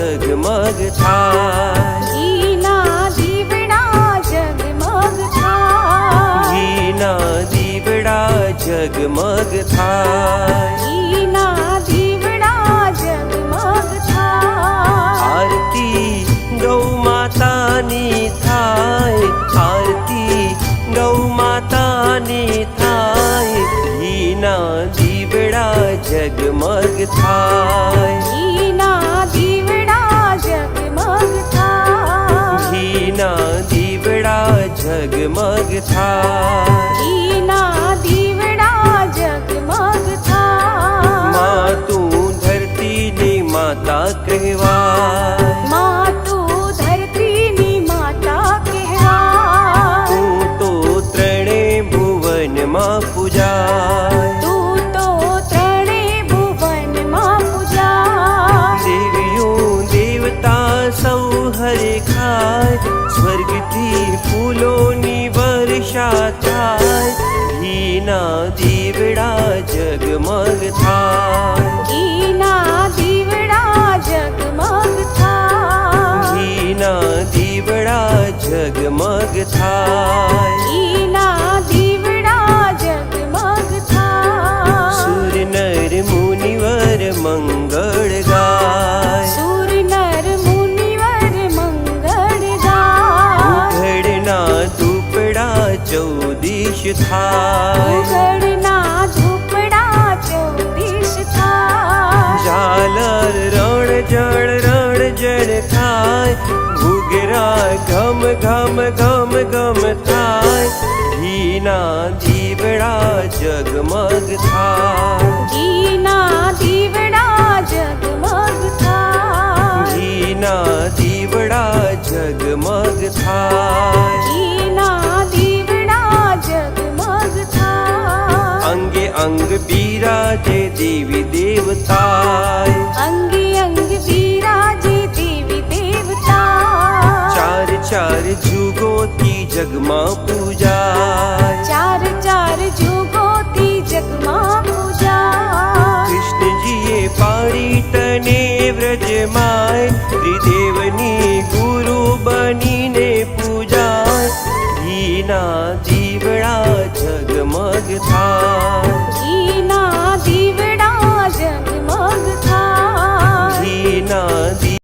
જગમગ થાય, ઘીના દીવડા જગમગ થાય, ઘીના દીવડા જગમગ થાય, ઘીના દીવડા જગમગ થાય, આરતી ગૌ માતાની થાય, આરતી ગૌ માતાની થાય, ઘીના દીવડા જગમગ થાય, ઘીના દીવડા જગમગ થાય, ઘીના દીવડા જગમગ થાય, ઘીના દીવડા જગમગ થાય, માં તું ધરતીની માતા કહેવાય, માં તું ધરતીની માતા કહેવાય, તું તો ત્રણે ભુવનમાં પૂજાય, તું તો ત્રણે ભુવનમાં પૂજાય, દેવીઓ દેવતા સૌ હરે ખાય, સ્વર્ગથી ફૂલોની વર્ષા થાય, ઘીના દીવડા જગમગ થાય, ઘીના દીવડા જગમગ થાય, ઘીના દીવડા જગમગ થાય, ઘીના દીવડા જગમગ થાય, સૂર નર મુનિવર મંગળ ગાય, સૂર નર મુનિવર મંગળ ગાય, ઉઘડના ધૂપડા ચૌદીશ થાય, ઉઘડના ધૂપડા ચૌદીશ થાય, ઝાલર રણ જળ થાય, ઘૂઘરા ઘમ ઘમ ઘમ ઘમ થાય, ઘીના દીવડા જગમગ થાય, ઘીના દીવડા જગમગ થાય, ઘીના દીવડા જગમગ થાય, ઘીના દીવડા જગમગ થાય, અંગે અંગ બિરાજે દેવી દેવતાય, અંગે અંગ બિરાજે દેવી દેવતા, ચાર ચાર જુગોથી જગમાં પૂજાય, ચાર ચાર જુગોથી જગમાં પૂજાય, કૃષ્ણજીએ પાડી તને વ્રજમાય, ત્રિદેવની ગુરુ બનીને પૂજાય, ઘીના દીવડા જગમગ થાય,